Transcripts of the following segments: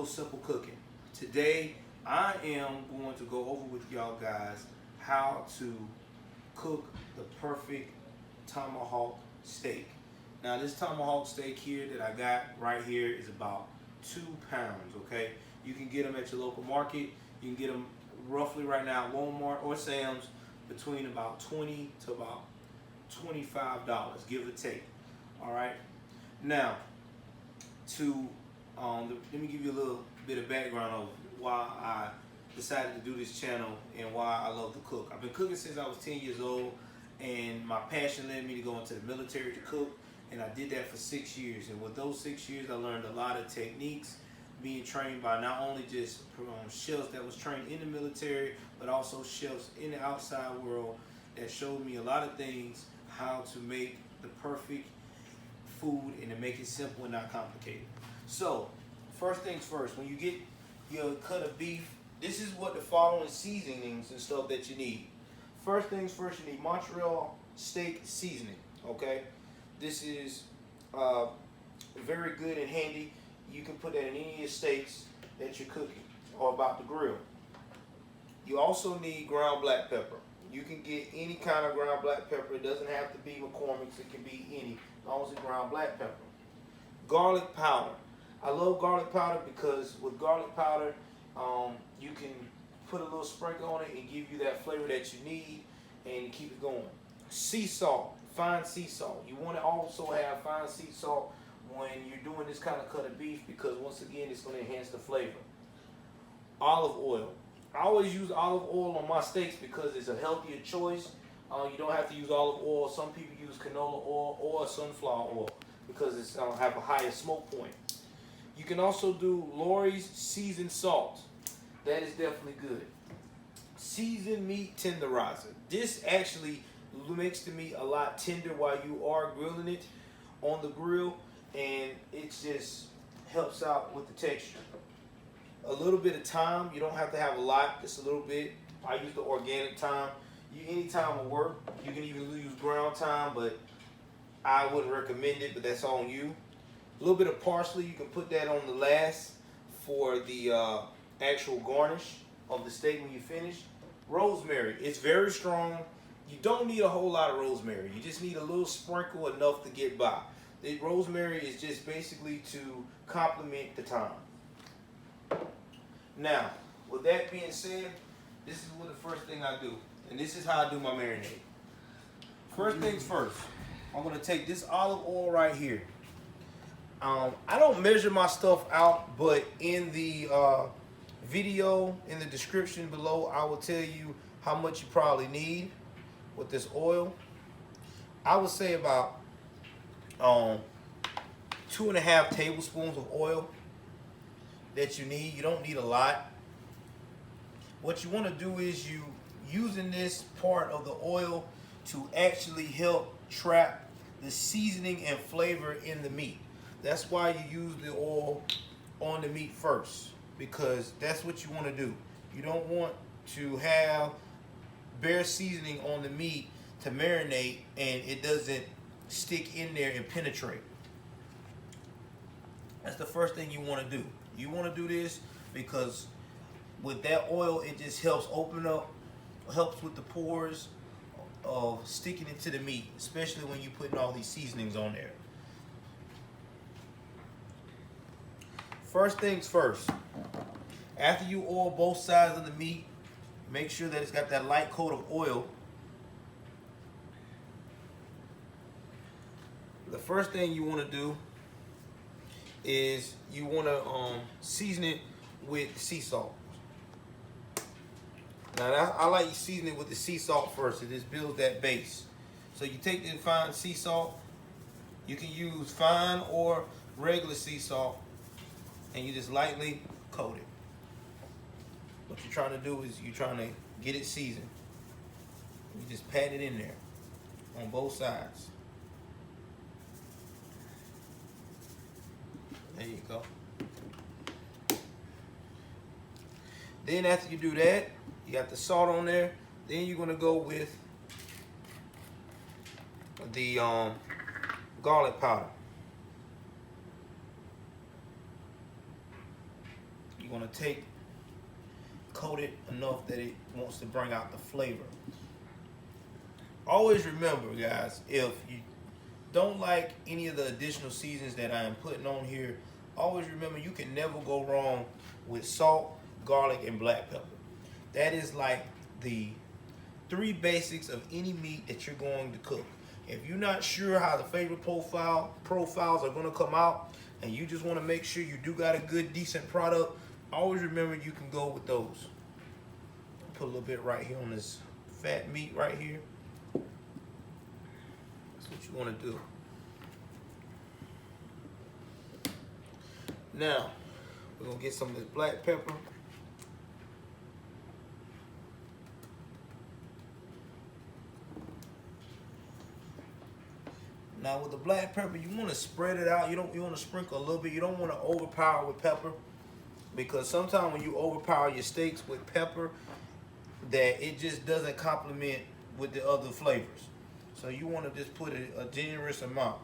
Hello Simple Cooking. Today I am going to go over with y'all guys how to cook the perfect tomahawk steak. Now this tomahawk steak here that I got right here is about 2 pounds, okay? You can get them at your local market. You can get them roughly right now at Walmart or Sam's between about $20 to about $25, give or take. All right. Now, let me give you a little bit of background of why I decided to do this channel and why I love to cook. I've been cooking since I was 10 years old, and my passion led me to go into the military to cook, and I did that for 6 years. And with those 6 years, I learned a lot of techniques, being trained by not only just chefs that was trained in the military, but also chefs in the outside world that showed me a lot of things, how to make the perfect food and to make it simple and not complicated. So, first things first, when you get your cut of beef, this is what the following seasonings and stuff that you need. First things first, you need Montreal steak seasoning, okay? This is very good and handy. You can put that in any of your steaks that you're cooking or about to grill. You also need ground black pepper. You can get any kind of ground black pepper. It doesn't have to be McCormick's. It can be any, as long as it's ground black pepper. Garlic powder. I love garlic powder because with garlic powder, you can put a little sprinkle on it and give you that flavor that you need and keep it going. Sea salt, fine sea salt. You want to also have fine sea salt when you're doing this kind of cut of beef because once again, it's going to enhance the flavor. Olive oil. I always use olive oil on my steaks because it's a healthier choice. You don't have to use olive oil. Some people use canola oil or sunflower oil because it's have a higher smoke point. You can also do Lori's seasoned salt. That is definitely good. Seasoned meat tenderizer. This actually makes the meat a lot tender while you are grilling it on the grill, and it just helps out with the texture. A little bit of thyme. You don't have to have a lot, just a little bit. I use the organic thyme. Any thyme will work. You can even use ground thyme, but I wouldn't recommend it, but that's on you. A little bit of parsley, you can put that on the last for the actual garnish of the steak when you finish. Rosemary, it's very strong. You don't need a whole lot of rosemary. You just need a little sprinkle, enough to get by. The rosemary is just basically to complement the thyme. Now, with that being said, this is what the first thing I do. And this is how I do my marinade. First things first, I'm going to take this olive oil right here. I don't measure my stuff out, but in the video, in the description below, I will tell you how much you probably need with this oil. I would say about 2.5 tablespoons of oil that you need. You don't need a lot. What you want to do is you using this part of the oil to actually help trap the seasoning and flavor in the meat. That's why you use the oil on the meat first, because that's what you want to do. You don't want to have bare seasoning on the meat to marinate and it doesn't stick in there and penetrate. That's the first thing you want to do. You want to do this because with that oil, it just helps open up, helps with the pores of sticking it to the meat, especially when you're putting all these seasonings on there. First things first, after you oil both sides of the meat, make sure that it's got that light coat of oil. The first thing you want to do is you want to season it with sea salt. Now I like you season it with the sea salt first. It just builds that base. So you take the fine sea salt. You can use fine or regular sea salt, and you just lightly coat it. What you're trying to do is you're trying to get it seasoned. You just pat it in there on both sides. There you go. Then after you do that, you got the salt on there. Then you're gonna go with the garlic powder. want to coat it enough that it wants to bring out the flavor. Always remember, guys, if you don't like any of the additional seasons that I am putting on here, always remember you can never go wrong with salt, garlic, and black pepper. That is like the 3 basics of any meat that you're going to cook. If you're not sure how the flavor profiles are going to come out, and you just want to make sure you do got a good, decent product, always remember you can go with those. Put a little bit right here on this fat meat right here. That's what you want to do. Now, we're going to get some of this black pepper. Now with the black pepper, you want to spread it out. You want to sprinkle a little bit. You don't want to overpower with pepper, because sometimes when you overpower your steaks with pepper, that it just doesn't complement with the other flavors. So you want to just put a generous amount.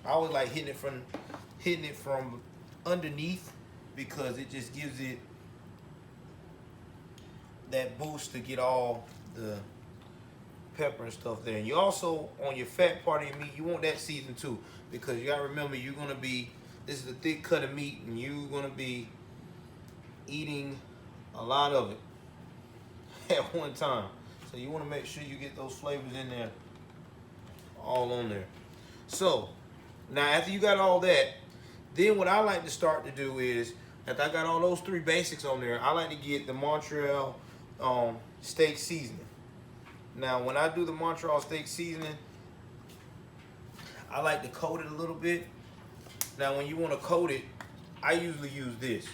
I always like hitting it from underneath, because it just gives it that boost to get all the pepper and stuff there. And you also, on your fat part of your meat, you want that seasoned too, because you gotta remember this is a thick cut of meat, and you're gonna be eating a lot of it at one time. So you want to make sure you get those flavors in there, all on there. So now after you got all that, then what I like to start to do is, after I got all those 3 basics on there, I like to get the Montreal steak seasoning. Now when I do the Montreal steak seasoning, I like to coat it a little bit. Now when you want to coat it, I usually use this,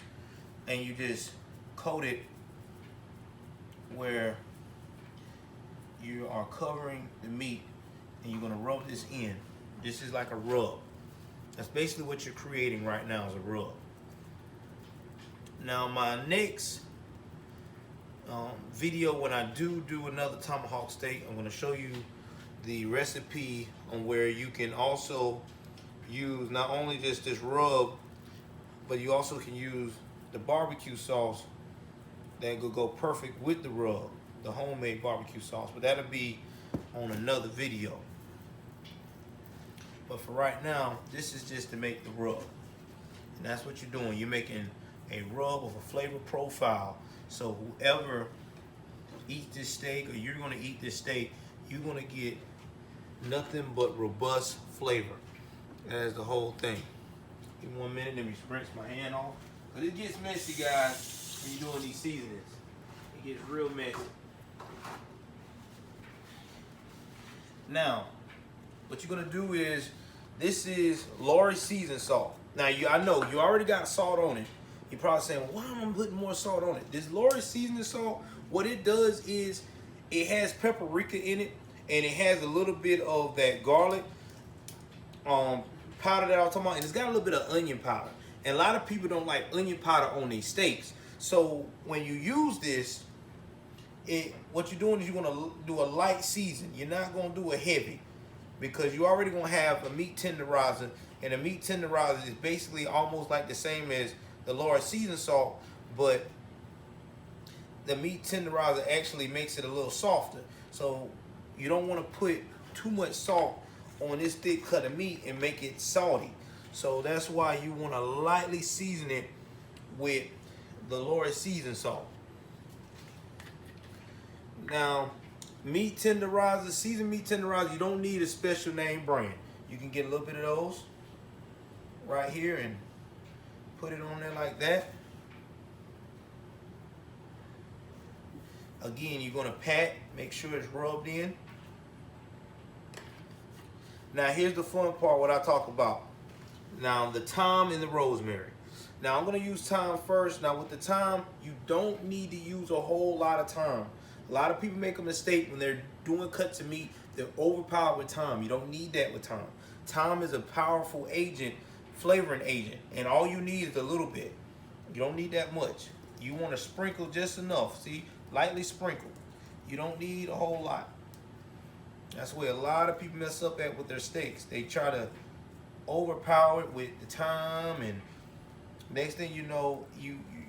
and you just coat it where you are covering the meat, and you're going to rub this in. This is like a rub. That's basically what you're creating right now, is a rub. Now my next video, when I do another tomahawk steak, I'm going to show you the recipe on where you can also use not only just this rub, but you also can use the barbecue sauce that could go perfect with the rub, the homemade barbecue sauce. But that'll be on another video. But for right now, this is just to make the rub. And that's what you're doing. You're making a rub of a flavor profile. So whoever eats this steak, or you're going to eat this steak, you're going to get nothing but robust flavor. That's the whole thing. Give me 1 minute, let me rinse my hand off. But it gets messy, guys, when you're doing these seasonings. It gets real messy. Now, what you're gonna do is, this is Lawry seasoned salt. Now, I know you already got salt on it. You're probably saying, why am I putting more salt on it? This Lawry seasoned salt, what it does is, it has paprika in it, and it has a little bit of that garlic powder that I was talking about, and it's got a little bit of onion powder. And a lot of people don't like onion powder on these steaks. So when you use this, what you're doing is you're gonna do a light season. You're not gonna do a heavy, because you're already gonna have a meat tenderizer, and a meat tenderizer is basically almost like the same as the Lawry seasoned salt, but the meat tenderizer actually makes it a little softer. So you don't want to put too much salt on this thick cut of meat and make it salty. So that's why you want to lightly season it with the Lawry seasoned salt. Now, meat tenderizers, seasoned meat tenderizers, you don't need a special name brand. You can get a little bit of those right here and put it on there like that. Again, you're going to pat, make sure it's rubbed in. Now, here's the fun part, what I talk about. Now, the thyme and the rosemary. Now, I'm going to use thyme first. Now, with the thyme, you don't need to use a whole lot of thyme. A lot of people make a mistake when they're doing cuts of meat. They're overpowered with thyme. You don't need that with thyme. Thyme is a powerful agent, flavoring agent, and all you need is a little bit. You don't need that much. You want to sprinkle just enough. See, lightly sprinkle. You don't need a whole lot. That's where a lot of people mess up at with their steaks. They try to overpower it with the thyme, and next thing you know,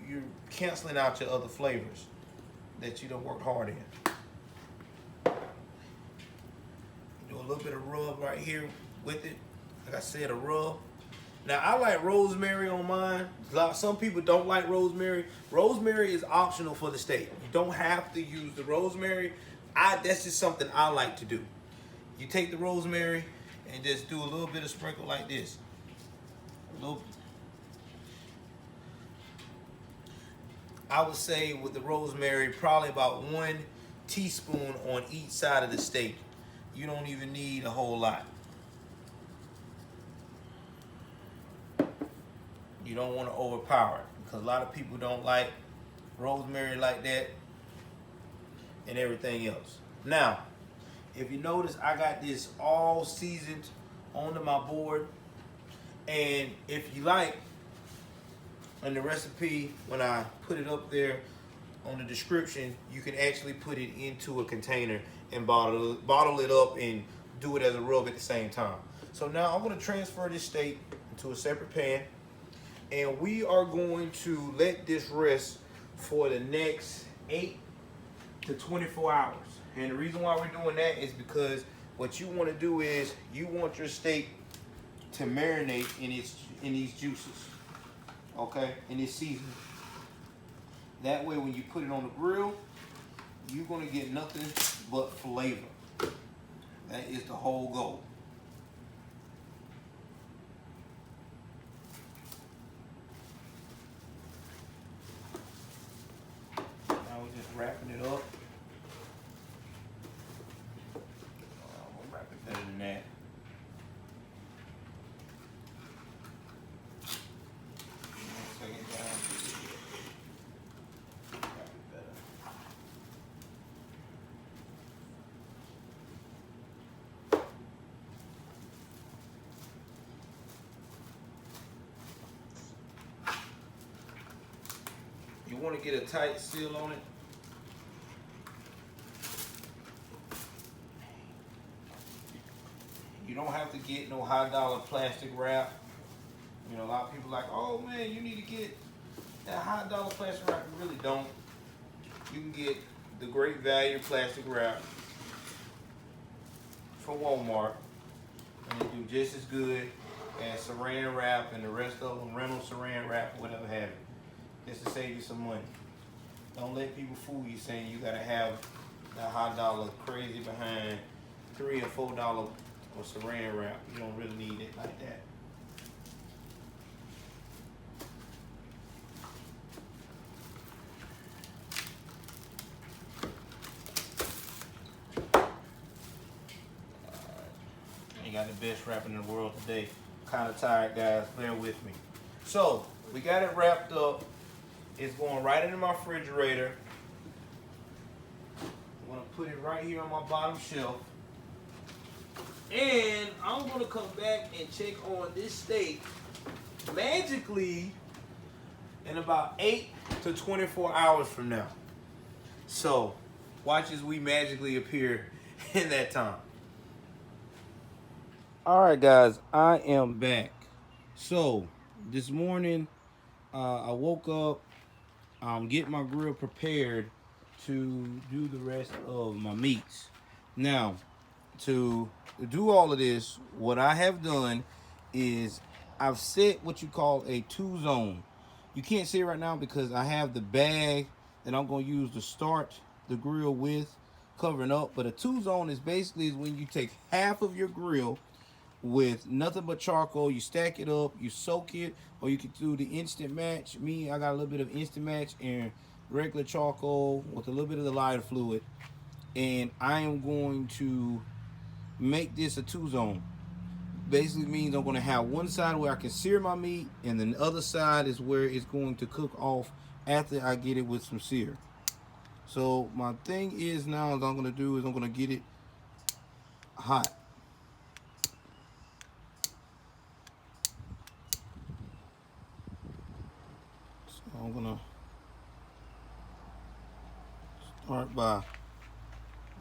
you're canceling out your other flavors that you done worked hard in. Do a little bit of rub right here with it. Like I said, a rub. Now, I like rosemary on mine. Some people don't like rosemary. Rosemary is optional for the steak. You don't have to use the rosemary. That's just something I like to do. You take the rosemary and just do a little bit of sprinkle like this. I would say with the rosemary, probably about 1 teaspoon on each side of the steak. You don't even need a whole lot. You don't want to overpower it because a lot of people don't like rosemary like that and everything else. Now, if you notice, I got this all seasoned onto my board. And if you like, in the recipe, when I put it up there on the description, you can actually put it into a container and bottle it up and do it as a rub at the same time. So now I'm going to transfer this steak into a separate pan. And we are going to let this rest for the next 8 to 24 hours. And the reason why we're doing that is because what you want to do is you want your steak to marinate in these juices, okay, in this seasoning. That way, when you put it on the grill, you're going to get nothing but flavor. That is the whole goal. Wrapping it up. We'll wrap it better than that. Take it down. Wrap it better. You want to get a tight seal on it. You don't have to get no high-dollar plastic wrap. You know, a lot of people are like, oh man, you need to get that high-dollar plastic wrap. You really don't. You can get the great value plastic wrap from Walmart, and they do just as good as saran wrap and the rest of them, Reynolds saran wrap or whatever have it, just to save you some money. Don't let people fool you saying you gotta have that high-dollar crazy behind $3 or $4 or saran wrap. You don't really need it like that. Ain't got the best wrapping in the world today. Kind of tired, guys. Bear with me. So we got it wrapped up. It's going right into my refrigerator. I'm gonna put it right here on my bottom shelf. And I'm gonna come back and check on this steak magically in about 8 to 24 hours from now. So watch as we magically appear in that time. All right, guys, I am back. So this morning I woke up, getting my grill prepared to do the rest of my meats. Now, to do all of this, what I have done is I've set what you call a 2-zone. You can't see it right now because I have the bag that I'm going to use to start the grill with covering up. But a 2-zone is basically when you take half of your grill with nothing but charcoal, you stack it up, you soak it, or you can do the instant match. Me, I got a little bit of instant match and regular charcoal with a little bit of the lighter fluid. And I am going to make this a 2-zone. Basically means I'm going to have one side where I can sear my meat, and then the other side is where it's going to cook off after I get it with some sear. So my thing is now, what I'm going to do is I'm going to get it hot. So I'm going to start by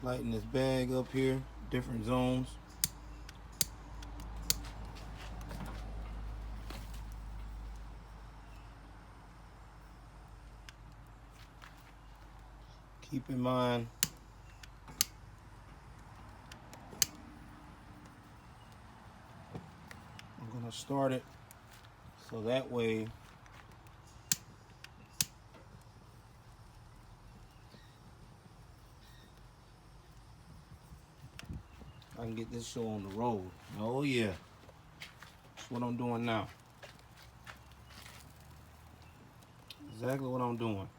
lighting this bag up here, different zones. Keep in mind, I'm gonna start it so that way I can get this show on the road. Oh yeah, that's what I'm doing now. Exactly what I'm doing.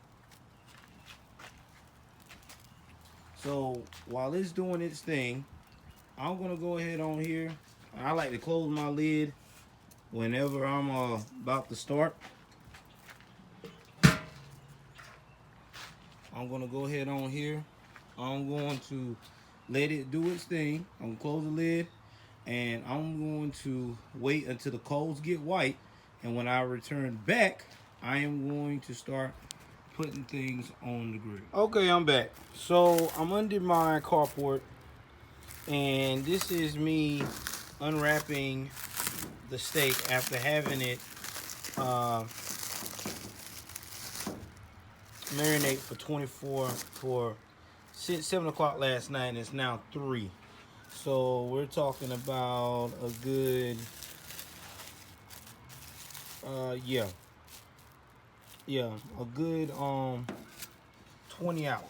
So while it's doing its thing, I'm gonna go ahead on here. I like to close my lid whenever I'm about to start. I'm gonna go ahead on here. I'm going to let it do its thing. I'm gonna close the lid, and I'm going to wait until the coals get white. And when I return back, I am going to start putting things on the grill. Okay, I'm back. So I'm under my carport, and this is me unwrapping the steak after having it marinate since 7 o'clock last night, and it's now 3. So we're talking about a good a good 20 hours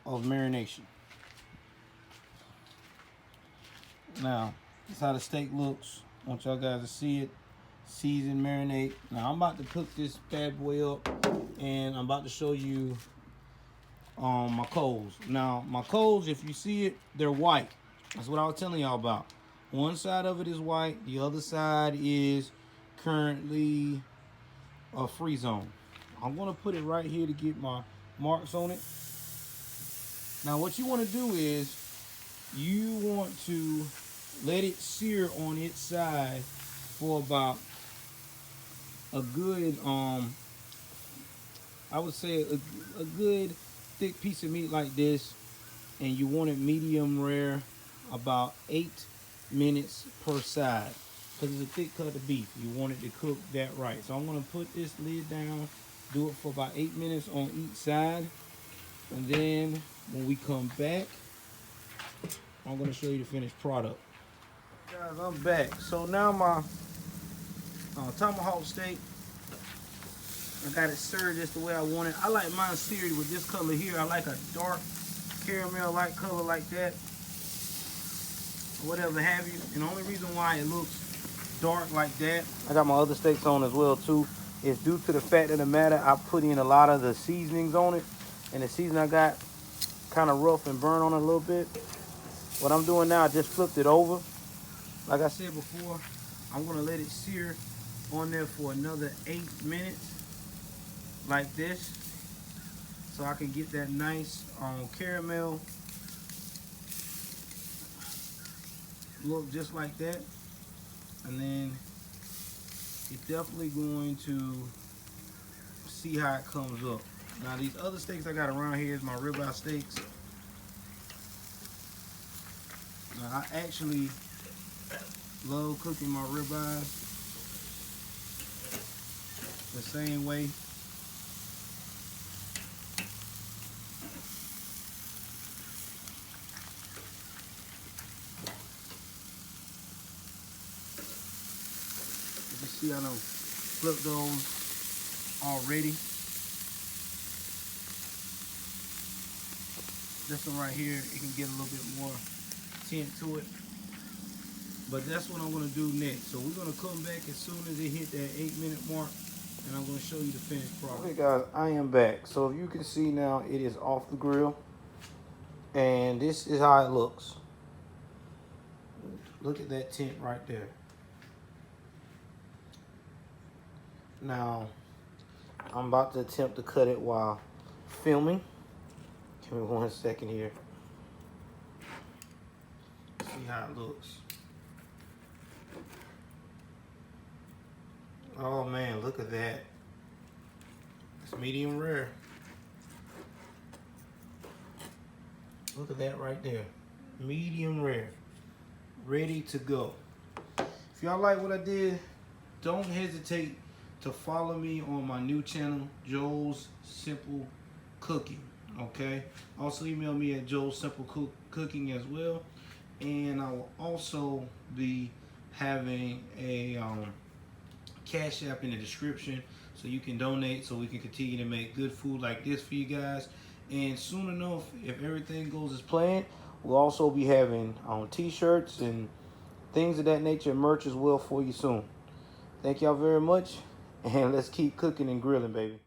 of marination. Now, that's how the steak looks. I want y'all guys to see it. Season, marinate. Now I'm about to cook this bad boy up, and I'm about to show you my coals. Now my coals, if you see it, they're white. That's what I was telling y'all about. One side of it is white, the other side is currently a free zone. I'm gonna put it right here to get my marks on it. Now what you want to do is you want to let it sear on its side for about a good I would say a good thick piece of meat like this, and you want it medium rare, about 8 minutes per side, because it's a thick cut of beef. You want it to cook that right. So I'm going to put this lid down, do it for about 8 minutes on each side, and then when we come back, I'm going to show you the finished product. Guys, I'm back. So now my tomahawk steak, I got it served just the way I want it. I like mine seared with this color here. I like a dark caramel like color like that, or whatever have you. And the only reason why it looks dark like that, I got my other steaks on as well too, is due to the fact of the matter, I put in a lot of the seasonings on it, and the seasoning I got kind of rough and burn on it a little bit. What I'm doing now, I just flipped it over. Like I said before, I'm gonna let it sear on there for another 8 minutes like this, so I can get that nice caramel look just like that. And then you're definitely going to see how it comes up. Now these other steaks I got around here is my ribeye steaks. Now I actually love cooking my ribeyes the same way. You see, I done flipped those already. This one right here, it can get a little bit more tint to it. But that's what I'm gonna do next. So we're gonna come back as soon as it hit that 8 minute mark, and I'm gonna show you the finished product. Okay guys, I am back. So if you can see now, it is off the grill. And this is how it looks. Look at that tint right there. Now, I'm about to attempt to cut it while filming. Give me 1 second here. See how it looks. Oh man, look at that. It's medium rare. Look at that right there. Medium rare. Ready to go. If y'all like what I did, don't hesitate to follow me on my new channel, Joe's Simple Cooking. Okay. Also email me at Joe's Simple Cooking as well, and I will also be having a Cash App in the description so you can donate so we can continue to make good food like this for you guys. And soon enough, if everything goes as planned, we'll also be having t-shirts and things of that nature, merch as well for you soon. Thank y'all very much, and let's keep cooking and grilling, baby.